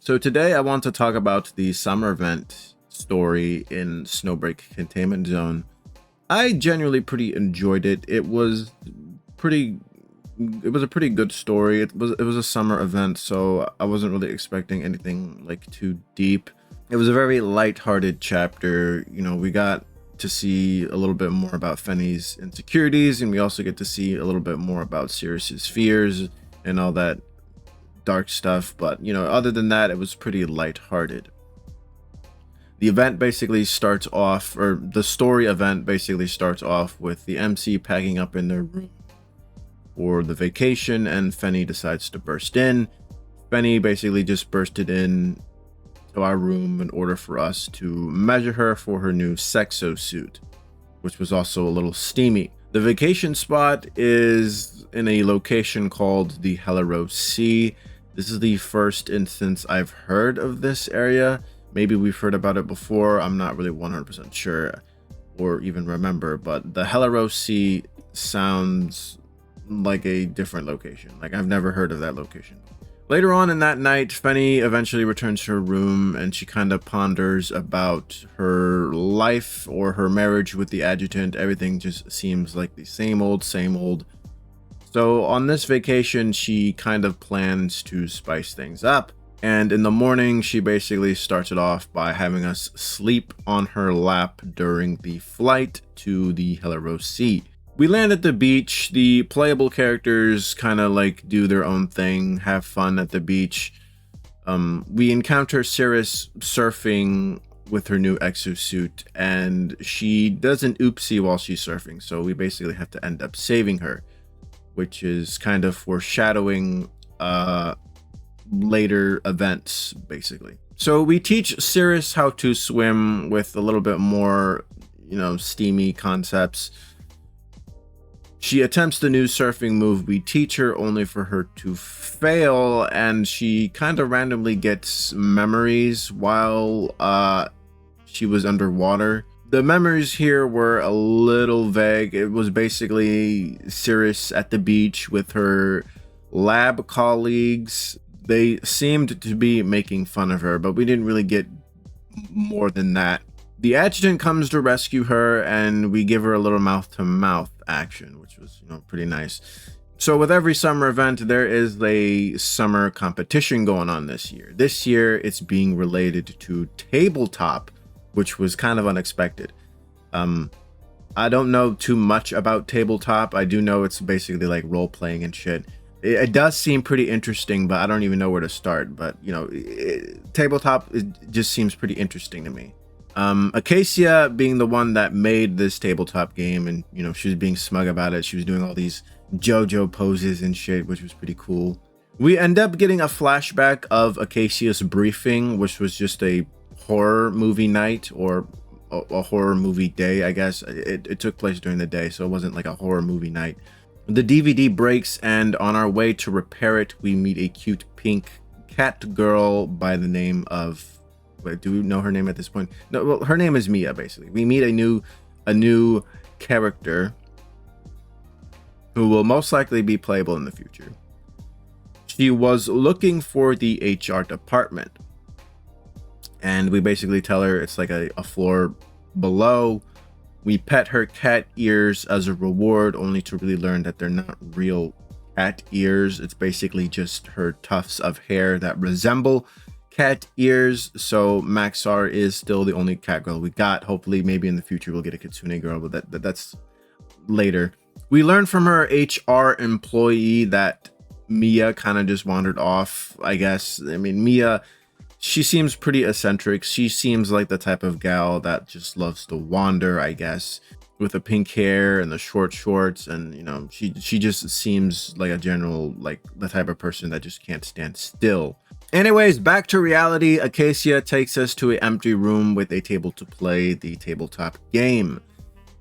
So today I want to talk about the summer event story in Snowbreak Containment Zone. I genuinely pretty enjoyed it. Pretty it was a pretty good story. It was a summer event, so I wasn't really expecting anything like too deep. It was a very light-hearted chapter. We got to see a little bit more about Fenny's insecurities, and we also get to see a little bit more about Sirius's fears and all that dark stuff. But other than that, it was pretty light-hearted. The event basically starts off, or the story event basically starts off with the MC packing up in their room for the vacation, and Fenny decides to burst in. Fenny basically just bursted in to our room in order for us to measure her for her new sexo suit, which was also a little steamy. The vacation spot is in a location called the Helero Sea. This is the first instance I've heard of this area. Maybe we've heard about it before. I'm not really 100% sure or even remember, but the Helero Sea sounds like a different location. Like, I've never heard of that location. Later on in that night, Fenny eventually returns to her room, and she kind of ponders about her life or her marriage with the adjutant. Everything just seems like the same old, same old. So on this vacation, she kind of plans to spice things up. And in the morning, she basically starts it off by having us sleep on her lap during the flight to the Helero Sea. We land at the beach. The playable characters kind of like do their own thing, have fun at the beach. We encounter Cirrus surfing with her new exosuit, and she does an oopsie while she's surfing. So we basically have to end up saving her, which is kind of foreshadowing later events, basically. So we teach Cirrus how to swim with a little bit more, steamy concepts. She attempts the new surfing move we teach her, only for her to fail, and she kind of randomly gets memories while she was underwater. The memories here were a little vague. It was basically Cirrus at the beach with her lab colleagues. They seemed to be making fun of her, but we didn't really get more than that. The adjutant comes to rescue her, and we give her a little mouth-to-mouth action, which was, pretty nice. So with every summer event, there is a summer competition going on this year. This year, it's being related to tabletop, which was kind of unexpected. I don't know too much about tabletop. I do know it's basically like role-playing and shit. It does seem pretty interesting, but I don't even know where to start. But, tabletop, it just seems pretty interesting to me. Acacia being the one that made this tabletop game, and she was being smug about it. She was doing all these JoJo poses and shit, which was pretty cool. We end up getting a flashback of Acacia's briefing, which was just a horror movie night, or a horror movie day, I guess. It took place during the day, so it wasn't like a horror movie night. The DVD breaks, and on our way to repair it, we meet a cute pink cat girl by the name of... Wait, do we know her name at this point? No, well, her name is Mia, basically. We meet a new character who will most likely be playable in the future. She was looking for the HR department, and we basically tell her it's like a floor below. We pet her cat ears as a reward, only to really learn that they're not real cat ears. It's basically just her tufts of hair that resemble cat ears. So Maxar is still the only cat girl we got. Hopefully, maybe in the future we'll get a kitsune girl, but that's later. We learned from her HR employee that Mia kind of just wandered off, I guess. I mean, Mia, she seems pretty eccentric. She seems like the type of gal that just loves to wander, I guess, with the pink hair and the short shorts. And, she just seems like a general, like the type of person that just can't stand still. Anyways, back to reality. Acacia takes us to an empty room with a table to play the tabletop game.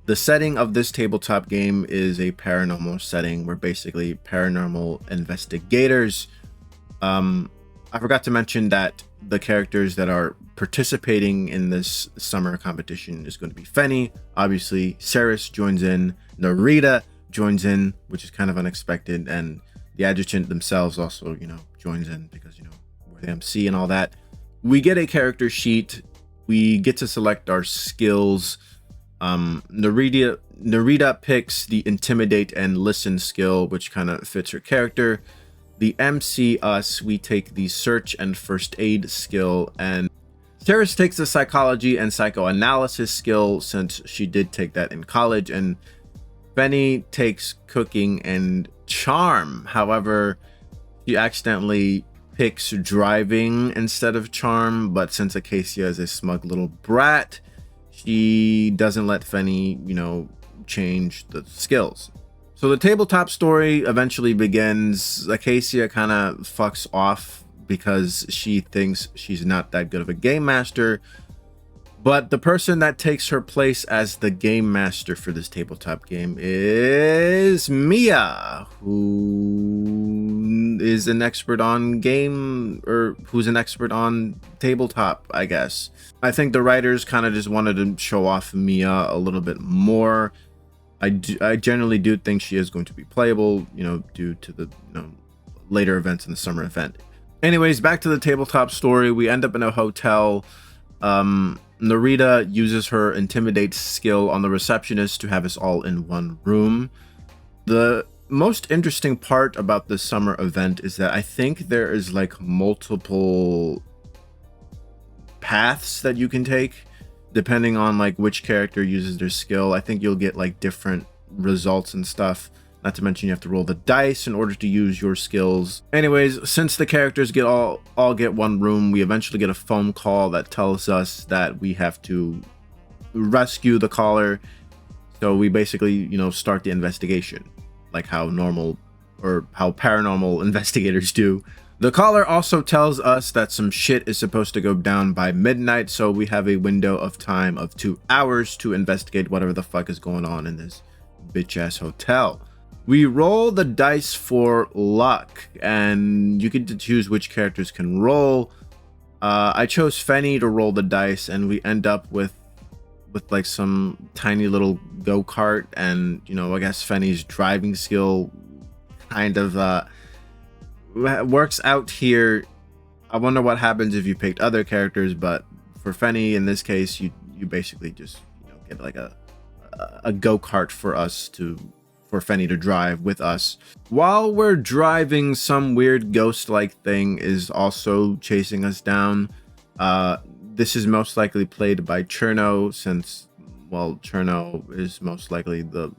The setting of this tabletop game is a paranormal setting. We're basically paranormal investigators. I forgot to mention that the characters that are participating in this summer competition is going to be Fenny. Obviously, Cirrus joins in. Narita joins in, which is kind of unexpected. And the adjutant themselves also, joins in because, the MC and all that. We get a character sheet. We get to select our skills. Narita picks the intimidate and listen skill, which kind of fits her character. The MC, us, we take the search and first aid skill, and Ceres takes the psychology and psychoanalysis skill since she did take that in college, and Benny takes cooking and charm. However, she accidentally picks driving instead of charm, but since Acacia is a smug little brat, she doesn't let Fenny, change the skills. So the tabletop story eventually begins. Acacia kind of fucks off because she thinks she's not that good of a game master, but the person that takes her place as the game master for this tabletop game is Mia, who is an expert on who's an expert on tabletop, I guess. I think the writers kind of just wanted to show off Mia a little bit more. I generally do think she is going to be playable, due to the later events in the summer event. Anyways, back to the tabletop story. We end up in a hotel. Narita uses her intimidate skill on the receptionist to have us all in one room. The most interesting part about this summer event is that I think there is like multiple paths that you can take depending on like which character uses their skill. I think you'll get like different results and stuff. Not to mention you have to roll the dice in order to use your skills. Anyways, since the characters all get one room, we eventually get a phone call that tells us that we have to rescue the caller. So we basically, start the investigation, like how normal or how paranormal investigators do. The caller also tells us that some shit is supposed to go down by midnight, so we have a window of time of 2 hours to investigate whatever the fuck is going on in this bitch-ass hotel. We roll the dice for luck, and you get to choose which characters can roll. I chose Fenny to roll the dice, and we end up with like some tiny little go-kart, and I guess Fenny's driving skill kind of works out here. I wonder what happens if you picked other characters, but for Fenny in this case, you basically just get like a go-kart for Fenny to drive with us. While we're driving, some weird ghost-like thing is also chasing us down. This is most likely played by Cherno, since, well, Cherno is most likely the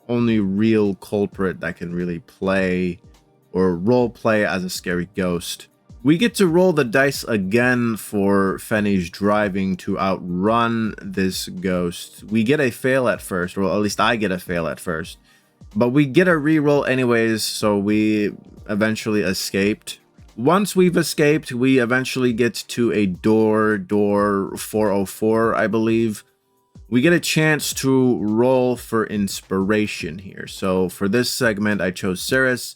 only real culprit that can really play or role play as a scary ghost. We get to roll the dice again for Fenny's driving to outrun this ghost. We get a fail at first, or at least I get a fail at first, but we get a reroll anyways, so we eventually escaped. Once we've escaped, we eventually get to a door 404, I believe. We get a chance to roll for inspiration here. So for this segment, I chose Ceres,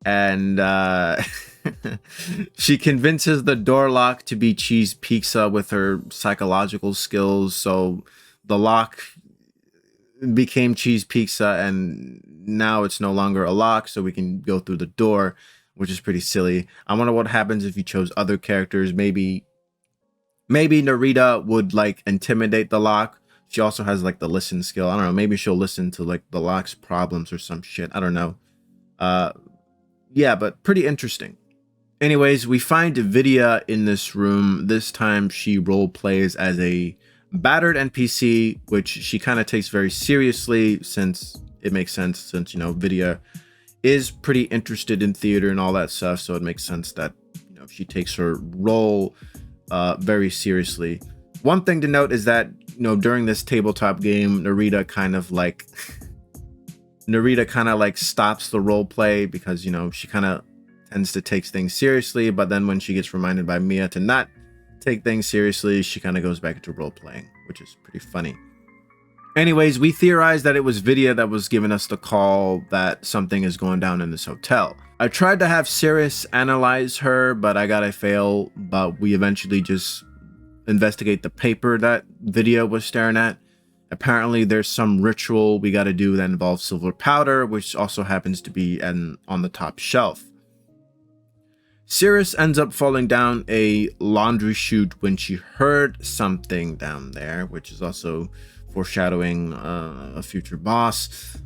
and she convinces the door lock to be cheese pizza with her psychological skills. So the lock became cheese pizza, and now it's no longer a lock, so we can go through the door, which is pretty silly. I wonder what happens if you chose other characters. Maybe Narita would like intimidate the lock. She also has like the listen skill. I don't know. Maybe she'll listen to like the lock's problems or some shit. I don't know. Yeah, but pretty interesting. Anyways, we find Vidya in this room. This time she role plays as a battered NPC, which she kind of takes very seriously, since it makes sense, since Vidya is pretty interested in theater and all that stuff, so it makes sense that she takes her role very seriously. One thing to note is that during this tabletop game, Narita kind of like stops the role play, because she kind of tends to take things seriously, but then when she gets reminded by Mia to not take things seriously, she kind of goes back into role playing, which is pretty funny. Anyways, we theorized that it was Vidya that was giving us the call that something is going down in this hotel. I tried to have Ceres analyze her, but I got a fail, but we eventually just investigate the paper that Vidya was staring at. Apparently there's some ritual we got to do that involves silver powder, which also happens to be on the top shelf. Cirrus ends up falling down a laundry chute when she heard something down there, which is also foreshadowing a future boss.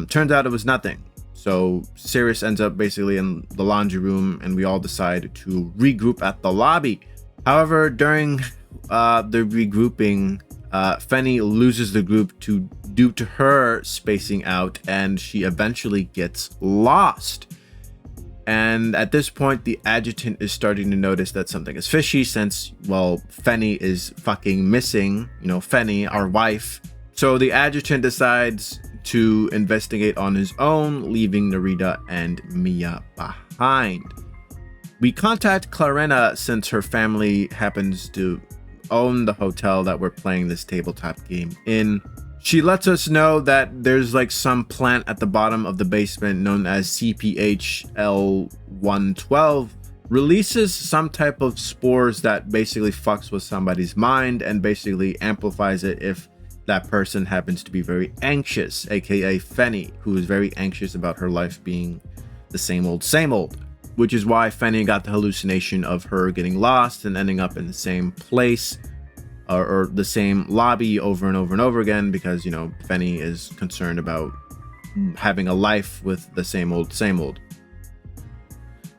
Turns out it was nothing. So Cirrus ends up basically in the laundry room, and we all decide to regroup at the lobby. However, during the regrouping, Fenny loses the group due to her spacing out, and she eventually gets lost. And at this point, the adjutant is starting to notice that something is fishy since, well, Fenny is fucking missing, Fenny, our wife. So the adjutant decides to investigate on his own, leaving Narita and Mia behind. We contact Clarena since her family happens to own the hotel that we're playing this tabletop game in. She lets us know that there's like some plant at the bottom of the basement known as CPHL112 releases some type of spores that basically fucks with somebody's mind and basically amplifies it if that person happens to be very anxious, aka Fenny, who is very anxious about her life being the same old, which is why Fenny got the hallucination of her getting lost and ending up in the same place or the same lobby over and over and over again, because Fenny is concerned about having a life with the same old.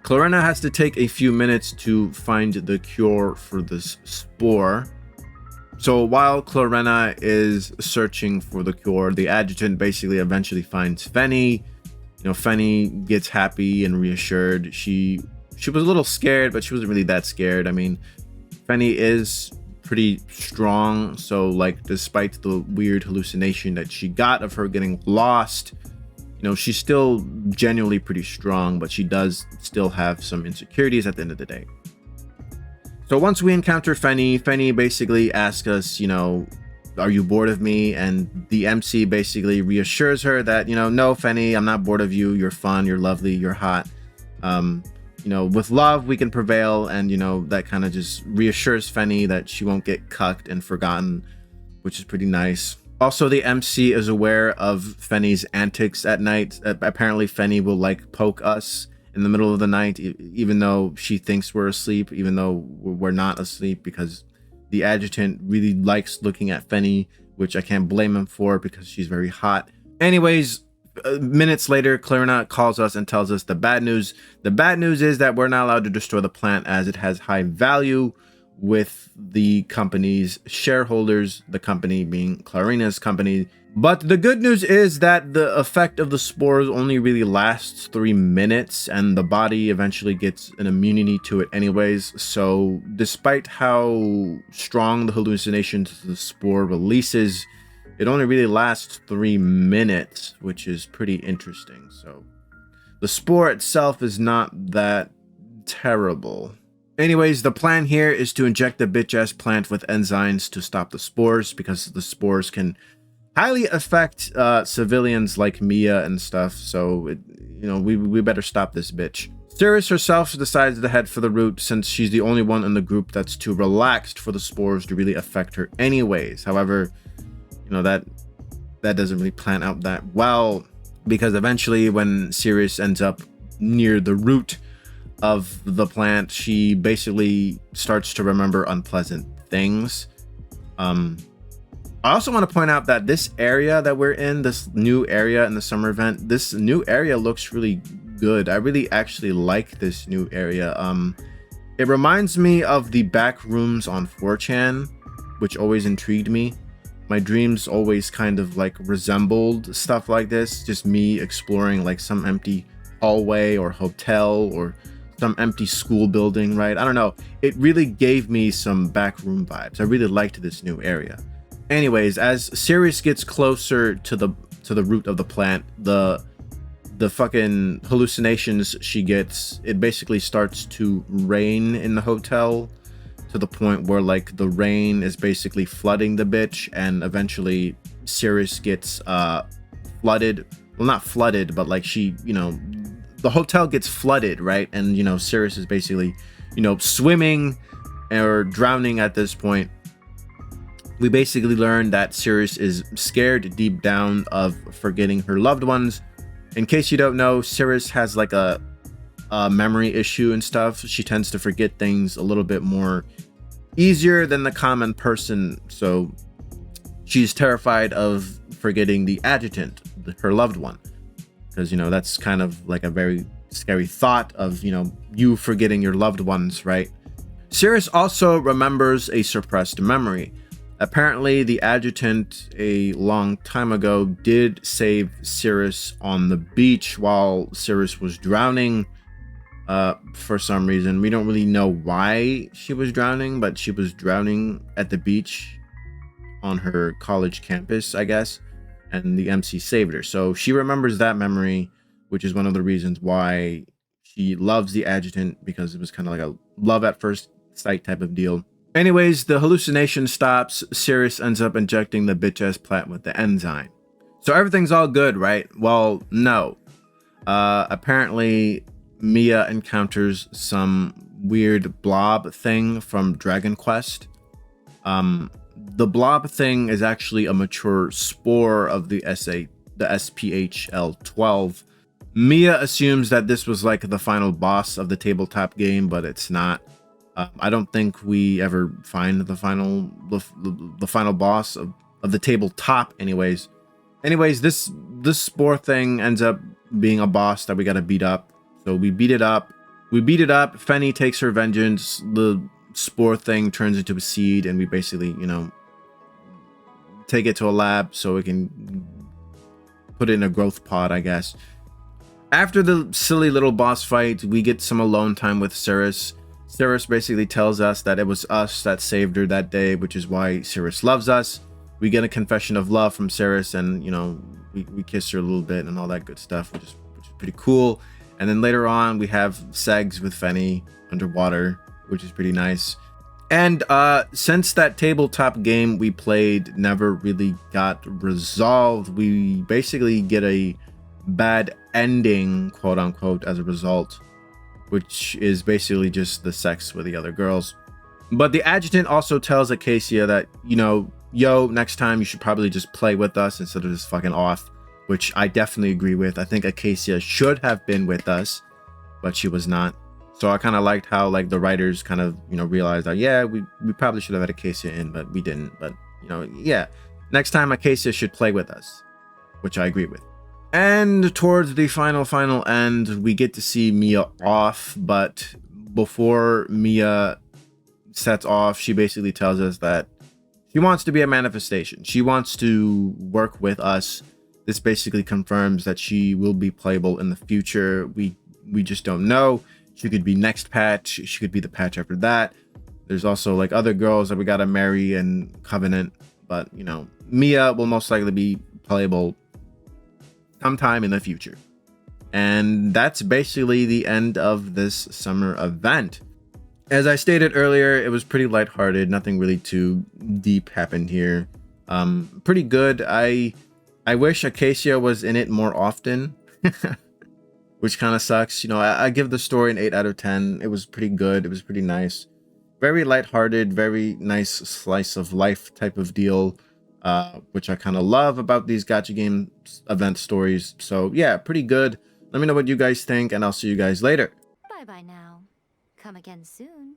Clarena has to take a few minutes to find the cure for this spore. So while Clarena is searching for the cure, the adjutant basically eventually finds Fenny. Fenny gets happy and reassured. She was a little scared, but she wasn't really that scared. I mean, Fenny is pretty strong, so like despite the weird hallucination that she got of her getting lost, she's still genuinely pretty strong, but she does still have some insecurities at the end of the day. So once we encounter Fenny basically asks us, are you bored of me? And the MC basically reassures her that, no, Fenny, I'm not bored of you. You're fun, you're lovely, you're hot. With love we can prevail, and that kind of just reassures Fenny that she won't get cucked and forgotten, which is pretty nice. Also, the MC is aware of Fenny's antics at night. Apparently Fenny will like poke us in the middle of the night, even though she thinks we're asleep, even though we're not asleep, because the adjutant really likes looking at Fenny, which I can't blame him for because she's very hot. Anyways, minutes later, Clarena calls us and tells us the bad news. The bad news is that we're not allowed to destroy the plant as it has high value with the company's shareholders, the company being Clarena's company. But the good news is that the effect of the spores only really lasts 3 minutes, and the body eventually gets an immunity to it anyways. So despite how strong the hallucinations the spore releases, it only really lasts 3 minutes, which is pretty interesting. So the spore itself is not that terrible. Anyways, the plan here is to inject the bitch-ass plant with enzymes to stop the spores, because the spores can highly affect civilians like Mia and stuff. So, we better stop this bitch. Cirrus herself decides to head for the route since she's the only one in the group that's too relaxed for the spores to really affect her anyways. However, that doesn't really plan out that well, because eventually when Cirrus ends up near the root of the plant, she basically starts to remember unpleasant things. I also want to point out that this area that we're in, this new area in the summer event, this new area looks really good. I really actually like this new area. It reminds me of the back rooms on 4chan, which always intrigued me. My dreams always kind of like resembled stuff like this, just me exploring like some empty hallway or hotel or some empty school building, right? I don't know. It really gave me some backroom vibes. I really liked this new area. Anyways, as Cirrus gets closer to the root of the plant, the fucking hallucinations she gets, it basically starts to rain in the hotel to the point where like the rain is basically flooding the bitch, and eventually Cirrus gets flooded. Well, not flooded, but like she, the hotel gets flooded, right? And Cirrus is basically, swimming or drowning at this point. We basically learn that Cirrus is scared deep down of forgetting her loved ones. In case you don't know, Cirrus has like a memory issue and stuff. She tends to forget things a little bit more easier than the common person. So she's terrified of forgetting the adjutant, her loved one, because, you know, that's kind of like a very scary thought of, you know, you forgetting your loved ones, right? Cirrus also remembers a suppressed memory. Apparently, the adjutant a long time ago did save Cirrus on the beach while Cirrus was drowning. For some reason, we don't really know why she was drowning, but she was drowning at the beach on her college campus, I guess, and the MC saved her. So she remembers that memory, which is one of the reasons why she loves the adjutant, because it was kind of like a love at first sight type of deal. Anyways, the hallucination stops. Cirrus ends up injecting the bitch-ass plant with the enzyme. So everything's all good, right? Well, no. Apparently, Mia encounters some weird blob thing from Dragon Quest. The blob thing is actually a mature spore of the SPHL-12. Mia assumes that this was like the final boss of the tabletop game, but it's not. I don't think we ever find the final boss of the tabletop anyways. This spore thing ends up being a boss that we got to beat up. So we beat it up. Fenny takes her vengeance. The spore thing turns into a seed, and we basically, you know, take it to a lab so we can put it in a growth pod, I guess. After the silly little boss fight, we get some alone time with Cirrus. Cirrus basically tells us that it was us that saved her that day, which is why Cirrus loves us. We get a confession of love from Cirrus, and, you know, we kiss her a little bit and all that good stuff, which is pretty cool. And then later on, we have segs with Fenny underwater, which is pretty nice. And since that tabletop game we played never really got resolved, we basically get a bad ending, quote unquote, as a result, which is basically just the sex with the other girls. But the adjutant also tells Acacia that, you know, yo, next time you should probably just play with us instead of just fucking off, which I definitely agree with. I think Acacia should have been with us, but she was not. So I kind of liked how, like, the writers kind of, you know, realized that, yeah, we probably should have had Acacia in, but we didn't. But, you know, yeah, next time Acacia should play with us, which I agree with. And towards the final end, we get to see Mia off, but before Mia sets off, she basically tells us that she wants to be a manifestation. She wants to work with us. This basically confirms that she will be playable in the future. We just don't know. She could be next patch. She could be the patch after that. There's also like other girls that we gotta marry and covenant, but, you know, Mia will most likely be playable sometime in the future. And that's basically the end of this summer event. As I stated earlier, it was pretty lighthearted. Nothing really too deep happened here. Pretty good. I wish Acacia was in it more often, which kind of sucks. You know, I give the story an 8 out of 10. It was pretty good. It was pretty nice. Very lighthearted, very nice slice of life type of deal, which I kind of love about these gacha game event stories. So yeah, pretty good. Let me know what you guys think, and I'll see you guys later. Bye bye now. Come again soon.